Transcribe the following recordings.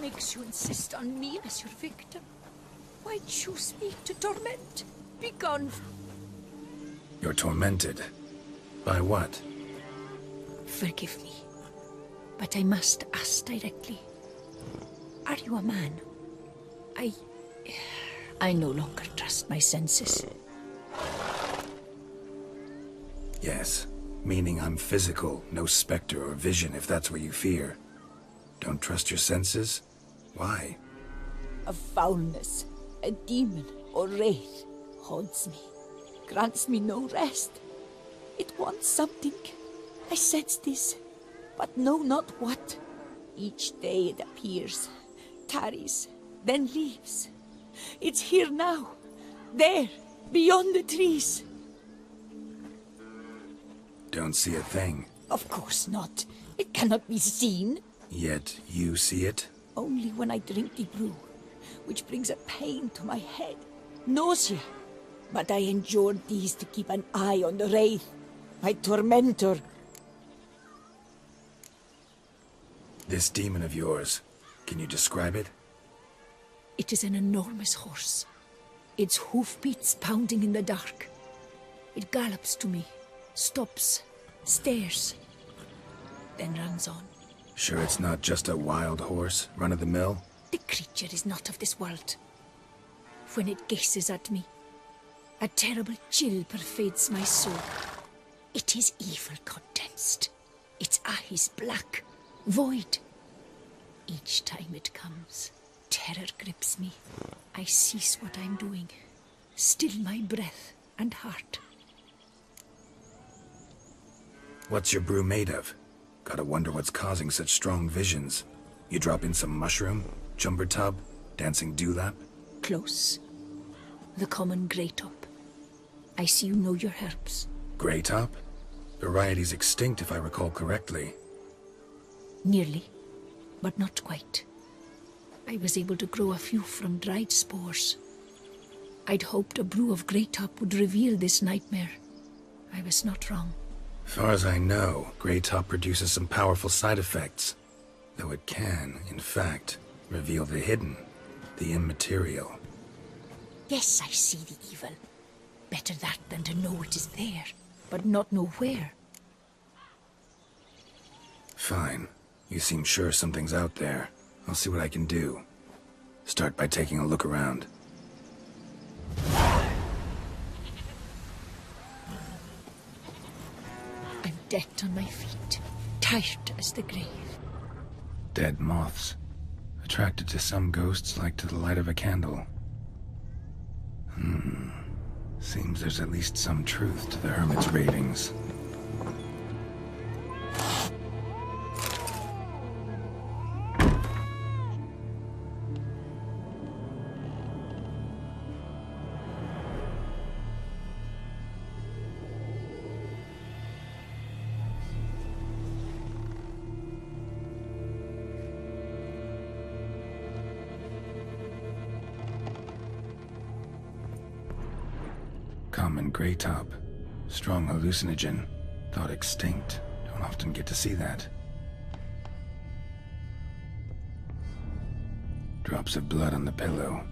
makes you insist on me as your victim? Why choose me to torment? Begone. You're tormented. By what? Forgive me, but I must ask directly. Are you a man? I no longer trust my senses. Yes, meaning I'm physical, no specter or vision if that's what you fear. Don't trust your senses? Why? A foulness, a demon or wraith haunts me, grants me no rest. It wants something. I sense this, but know not what. Each day it appears, tarries, then leaves. It's here now, there, beyond the trees. Don't see a thing. Of course not. It cannot be seen. Yet you see it? Only when I drink the brew, which brings a pain to my head, nausea. But I endured these to keep an eye on the wraith, my tormentor. This demon of yours, can you describe it? It is an enormous horse, its hoofbeats pounding in the dark. It gallops to me, stops, stares, then runs on. Sure it's not just a wild horse, run-of-the-mill? The creature is not of this world. When it gazes at me, a terrible chill pervades my soul. It is evil condensed, its eyes black, void. Each time it comes, terror grips me. I cease what I'm doing, still my breath and heart. What's your brew made of? Gotta wonder what's causing such strong visions. You drop in some mushroom, jumper tub, dancing dewlap? Close. The common grey top. I see you know your herbs. Grey top? Variety's extinct if I recall correctly. Nearly, but not quite. I was able to grow a few from dried spores. I'd hoped a brew of grey top would reveal this nightmare. I was not wrong. As far as I know, grey top produces some powerful side effects. Though it can, in fact, reveal the hidden, the immaterial. Yes, I see the evil. Better that than to know it is there, but not know where. Fine. You seem sure something's out there. I'll see what I can do. Start by taking a look around. I'm dead on my feet, tired as the grave. Dead moths. Attracted to some ghosts like to the light of a candle. Seems there's at least some truth to the Hermit's ravings. Common grey top. Strong hallucinogen. Thought extinct. Don't often get to see that. Drops of blood on the pillow.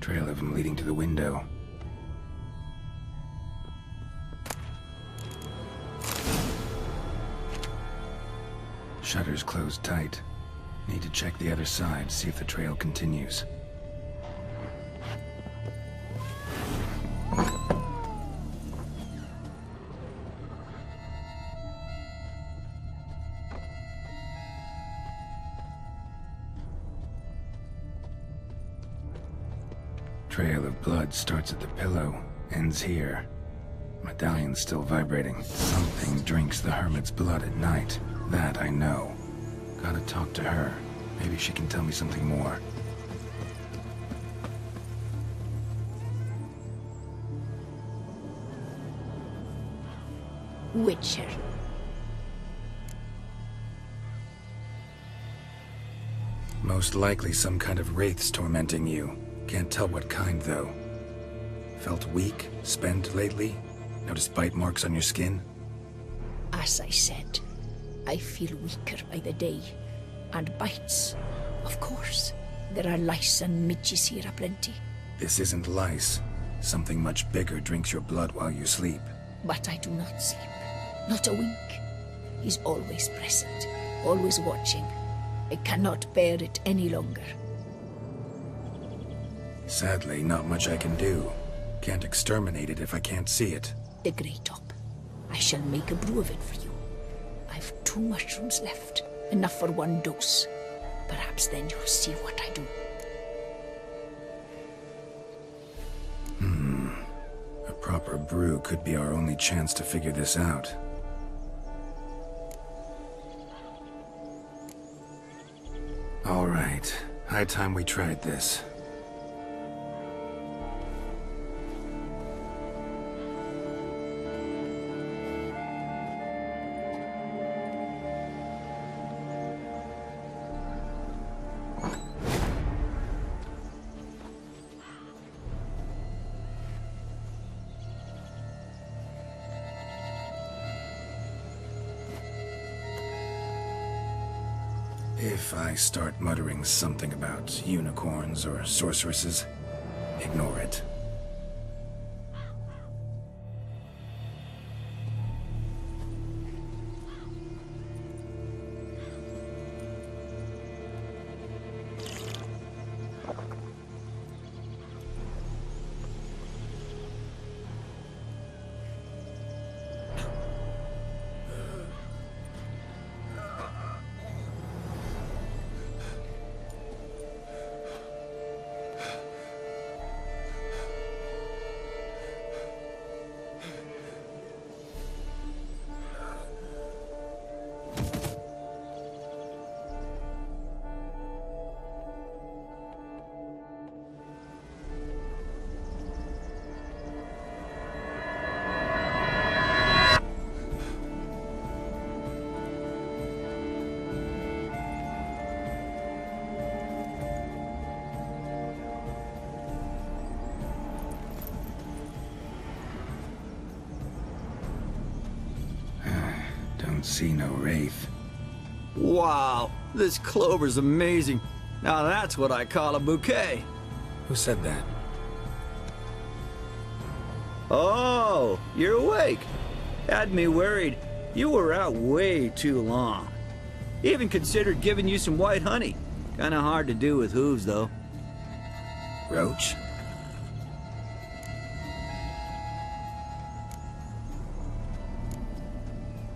Trail of them leading to the window. Shutters closed tight. Need to check the other side, see if the trail continues. Trail of blood starts at the pillow, ends here. Medallion's still vibrating. Something drinks the Hermit's blood at night. That I know. Gotta talk to her. Maybe she can tell me something more. Witcher. Most likely some kind of wraith's tormenting you. Can't tell what kind, though. Felt weak, spent lately? Noticed bite marks on your skin? As I said, I feel weaker by the day, and bites, Of course. There are lice and midges here aplenty. This isn't lice. Something much bigger drinks your blood while you sleep. But I do not sleep. Not a wink. He's always present, always watching. I cannot bear it any longer. Sadly, not much I can do. Can't exterminate it if I can't see it. The grey top. I shall make a brew of it for you. I've 2 mushrooms left. Enough for 1 dose. Perhaps then you'll see what I do. A proper brew could be our only chance to figure this out. All right. High time we tried this. If I start muttering something about unicorns or sorceresses, ignore it. See no wraith. Wow, this clover's amazing. Now that's what I call a bouquet. Who said that? Oh, you're awake. Had me worried. You were out way too long. Even considered giving you some white honey. Kinda hard to do with hooves, though. Roach?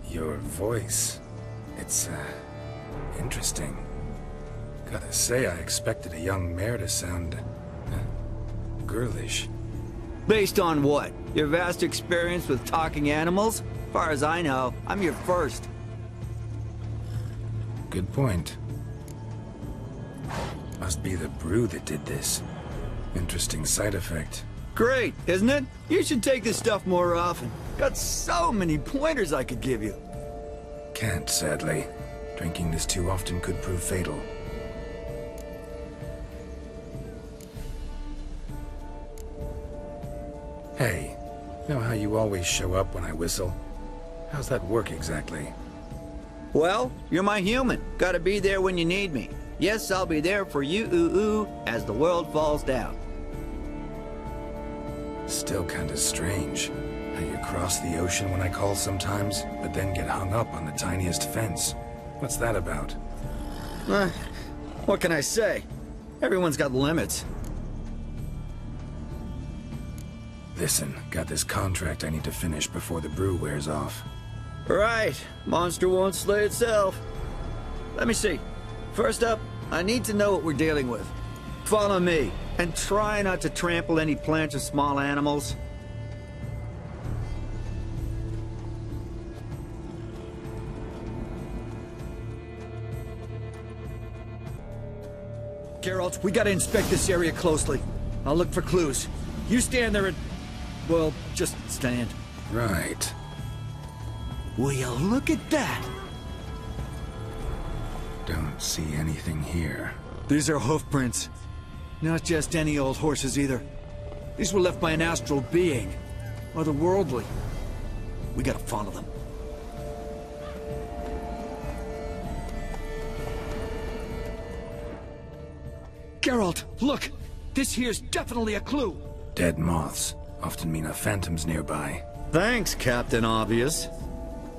Your voice, it's, interesting. Gotta say, I expected a young mare to sound, girlish. Based on what? Your vast experience with talking animals? Far as I know, I'm your first. Good point. Must be the brew that did this. Interesting side effect. Great, isn't it? You should take this stuff more often. Got so many pointers I could give you. Can't, sadly. Drinking this too often could prove fatal. Hey, know how you always show up when I whistle? How's that work exactly? Well, you're my human. Gotta be there when you need me. Yes, I'll be there for you, ooh, as the world falls down. Still kinda strange. How you cross the ocean when I call sometimes, but then get hung up on the tiniest fence. What's that about? What can I say? Everyone's got limits. Listen, got this contract I need to finish before the brew wears off. Right. Monster won't slay itself. Let me see. First up, I need to know what we're dealing with. Follow me, and try not to trample any plants or small animals. Geralt, we gotta inspect this area closely. I'll look for clues. You stand there and... well, just stand. Right. Will you look at that? Don't see anything here. These are hoof prints. Not just any old horses either. These were left by an astral being. Otherworldly. We gotta follow them. Geralt, look! This here's definitely a clue! Dead moths often mean a phantom's nearby. Thanks, Captain Obvious.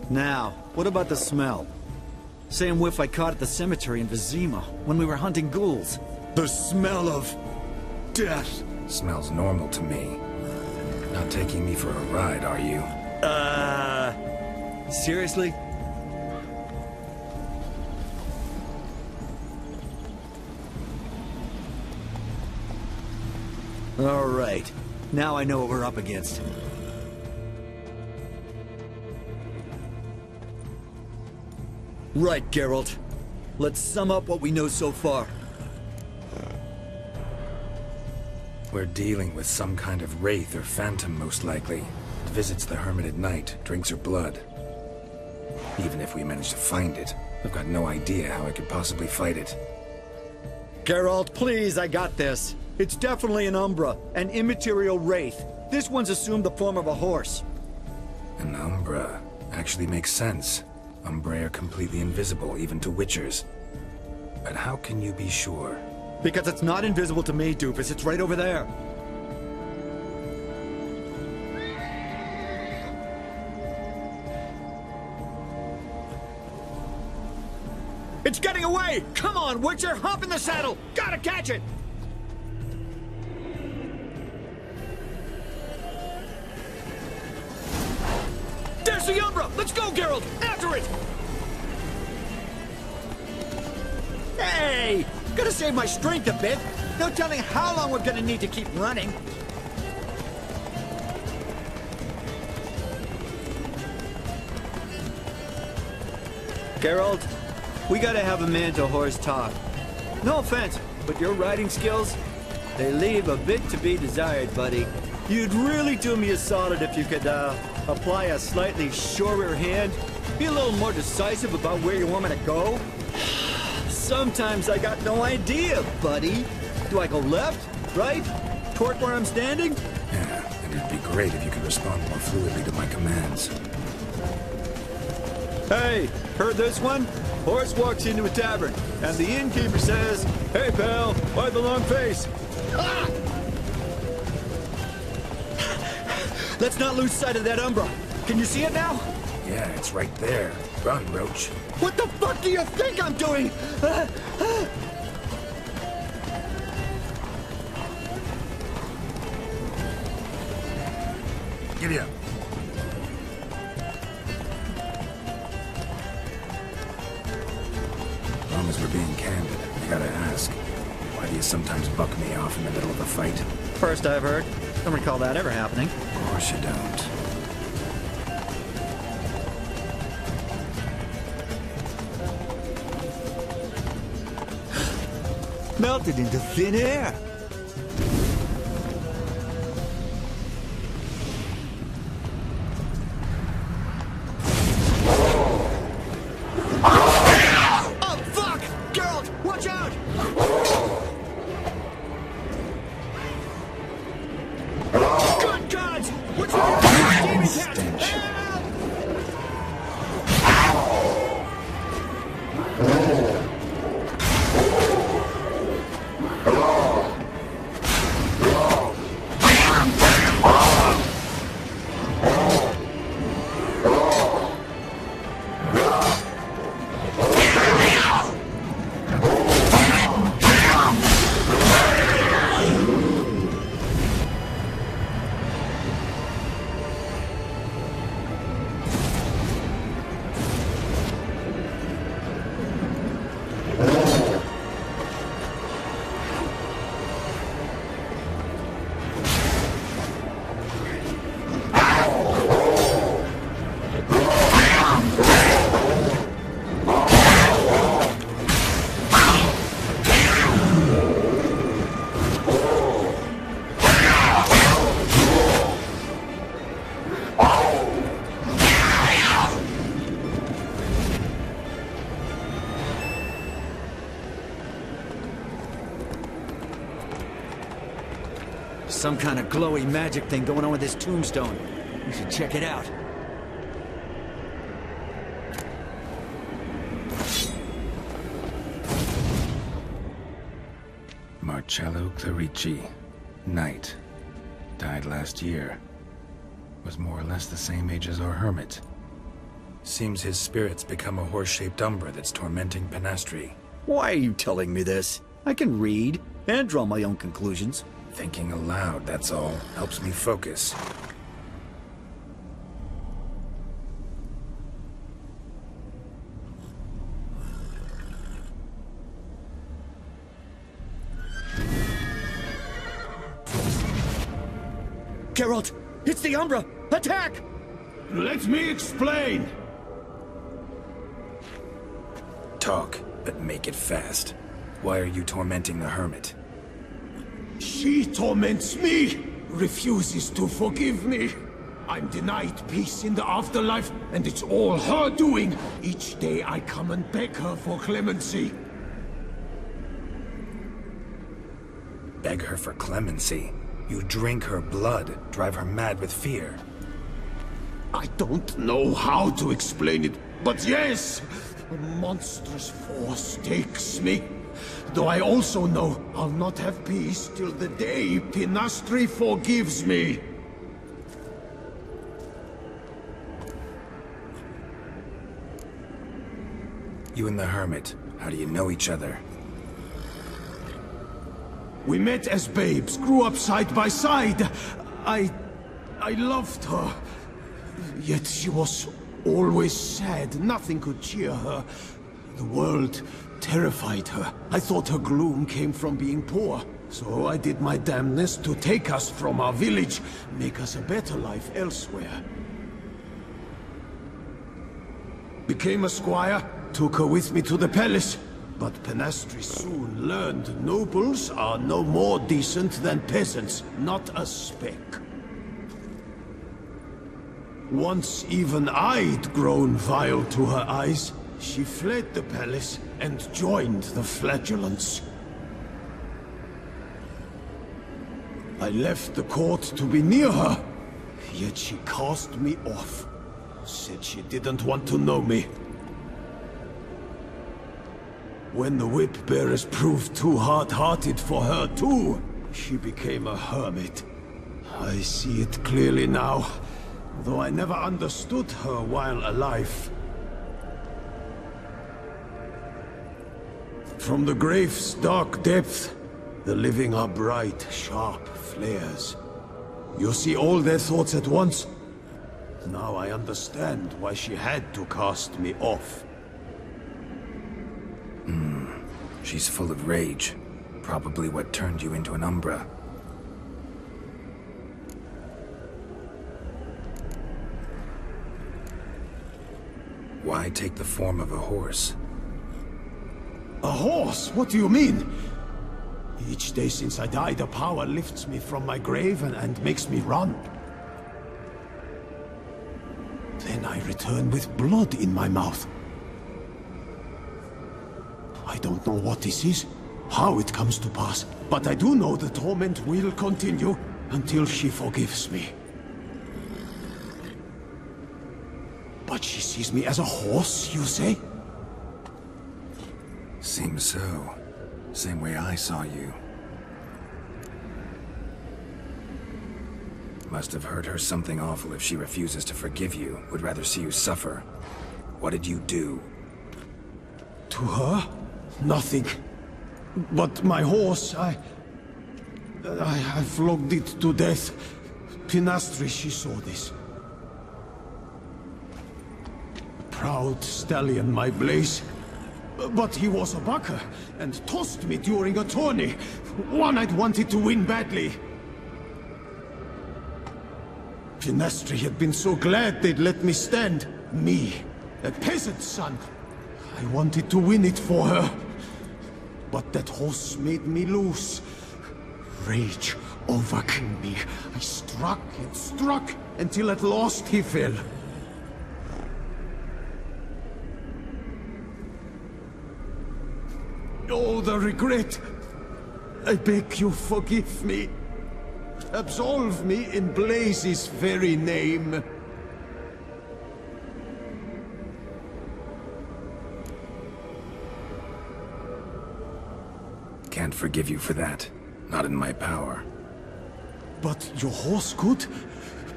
Now, what about the smell? Same whiff I caught at the cemetery in Vizima when we were hunting ghouls. The smell of... death. Smells normal to me. Not taking me for a ride, are you? Seriously? All right. Now I know what we're up against. Right, Geralt. Let's sum up what we know so far. We're dealing with some kind of wraith or phantom, most likely. It visits the Hermit at night, drinks her blood. Even if we manage to find it, I've got no idea how I could possibly fight it. Geralt, please, I got this. It's definitely an Umbra, an immaterial wraith. This one's assumed the form of a horse. An Umbra actually makes sense. Umbrae are completely invisible, even to Witchers. But how can you be sure? Because it's not invisible to me, doofus. It's right over there. It's getting away! Come on, Witcher! Hop in the saddle! Gotta catch it! There's the Umbra! Let's go, Geralt! After it! Hey! Gotta save my strength a bit. No telling how long we're gonna need to keep running. Geralt, we gotta have a man-to-horse talk. No offense, but your riding skills, they leave a bit to be desired, buddy. You'd really do me a solid if you could, apply a slightly surer hand. Be a little more decisive about where you want me to go. Sometimes I got no idea, buddy. Do I go left, right, toward where I'm standing? Yeah, and it'd be great if you could respond more fluidly to my commands. Hey, heard this one? Horse walks into a tavern, and the innkeeper says, "Hey, pal, why the long face?" Ah! Let's not lose sight of that Umbra. Can you see it now? Yeah, it's right there. Run, Roach. What the fuck do you think I'm doing? Giddy up. As long as we're being candid, I gotta ask, why do you sometimes buck me off in the middle of a fight? First I've heard. Don't recall that ever happening. Of course you don't. Melted into thin air. Oh, fuck! Geralt, watch out! Good gods! What's wrong with this demon cat? Stench. Some kind of glowy magic thing going on with this tombstone. You should check it out. Marcello Clerici, knight. Died last year. Was more or less the same age as our hermit. Seems his spirit's become a horse-shaped umbra that's tormenting Penastri. Why are you telling me this? I can read and draw my own conclusions. Thinking aloud, that's all. Helps me focus. Geralt, it's the Umbra! Attack! Let me explain! Talk, but make it fast. Why are you tormenting the hermit? She torments me, refuses to forgive me. I'm denied peace in the afterlife, and it's all her doing. Each day I come and beg her for clemency. Beg her for clemency? You drink her blood, drive her mad with fear. I don't know how to explain it, but yes, a monstrous force takes me. Though I also know I'll not have peace till the day Penastri forgives me. You and the hermit, how do you know each other? We met as babes, grew up side by side. I loved her. Yet she was always sad. Nothing could cheer her. The world terrified her. I thought her gloom came from being poor. So I did my damnedest to take us from our village, make us a better life elsewhere. Became a squire, took her with me to the palace. But Penastri soon learned nobles are no more decent than peasants, not a speck. Once even I'd grown vile to her eyes, she fled the palace and joined the flagellants. I left the court to be near her, yet she cast me off. Said she didn't want to know me. When the whip-bearers proved too hard-hearted for her too, she became a hermit. I see it clearly now, though I never understood her while alive. From the grave's dark depth, the living are bright, sharp flares. You see all their thoughts at once? Now I understand why she had to cast me off. She's full of rage. Probably what turned you into an Umbra. Why take the form of a horse? A horse? What do you mean? Each day since I died, a power lifts me from my grave and makes me run. Then I return with blood in my mouth. I don't know what this is, how it comes to pass, but I do know the torment will continue until she forgives me. But she sees me as a horse, you say? Seems so. Same way I saw you. Must have hurt her something awful if she refuses to forgive you, would rather see you suffer. What did you do? To her? Nothing. But my horse, I flogged it to death. Penastri, she saw this. Proud stallion, my Blaze. But he was a bucker, and tossed me during a tourney. One I'd wanted to win badly. Penastri had been so glad they'd let me stand. Me, a peasant's son. I wanted to win it for her. But that horse made me loose. Rage overcame me. I struck and struck, until at last he fell. Oh, the regret! I beg you, forgive me. Absolve me in Blaze's very name. Can't forgive you for that. Not in my power. But your horse could?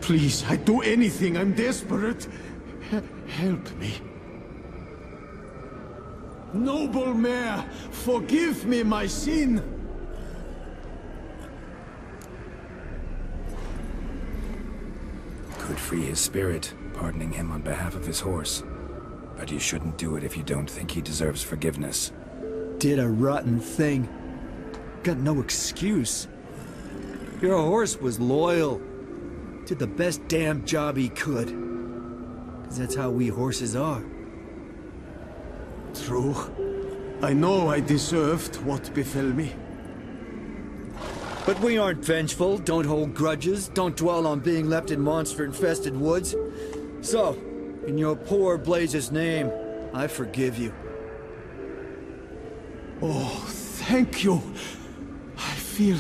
Please, I'd do anything. I'm desperate. Help me. Noble mare, forgive me my sin. Could free his spirit, pardoning him on behalf of his horse. But you shouldn't do it if you don't think he deserves forgiveness. Did a rotten thing. Got no excuse. Your horse was loyal. Did the best damn job he could. 'Cause that's how we horses are. True. I know I deserved what befell me. But we aren't vengeful, don't hold grudges, don't dwell on being left in monster-infested woods. So, in your poor Blaze's name, I forgive you. Oh, thank you. I feel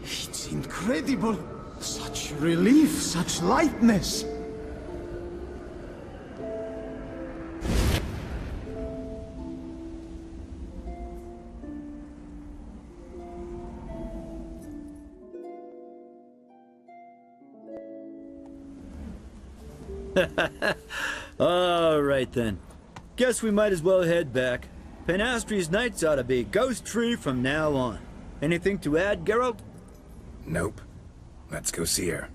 it's incredible. Such relief, such lightness. All right then. Guess we might as well head back. Penastri's nights ought to be ghost-free from now on. Anything to add, Geralt? Nope. Let's go see her.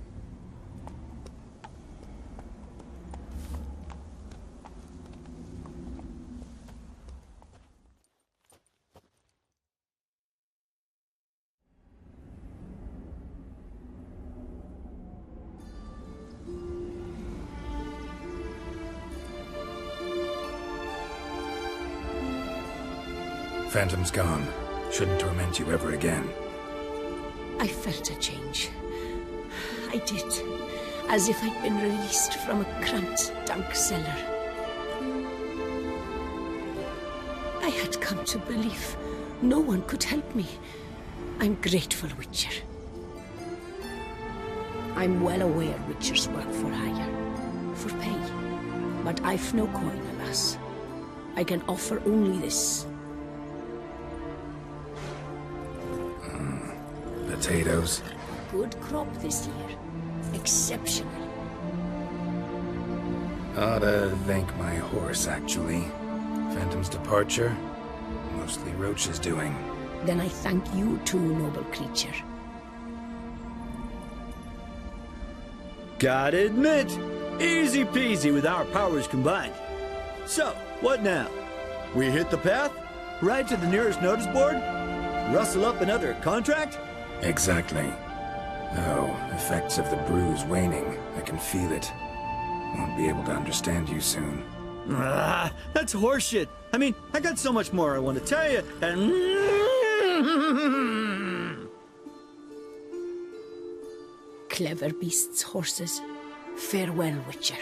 Phantom's gone. Shouldn't torment you ever again. I felt a change. I did. As if I'd been released from a cramped, dank cellar. I had come to believe no one could help me. I'm grateful, Witcher. I'm well aware Witchers work for hire, for pay. But I've no coin, alas. I can offer only this. Potatoes. Good crop this year. Exceptional. Ought to thank my horse, actually. Phantom's departure, mostly Roach's doing. Then I thank you too, noble creature. Gotta admit, easy peasy with our powers combined. So, what now? We hit the path? Ride to the nearest notice board? Rustle up another contract? Exactly. Oh, effects of the bruise waning. I can feel it. Won't be able to understand you soon. Ah, that's horseshit. I mean, I got so much more I want to tell you, and... Clever beasts, horses. Farewell, Witcher.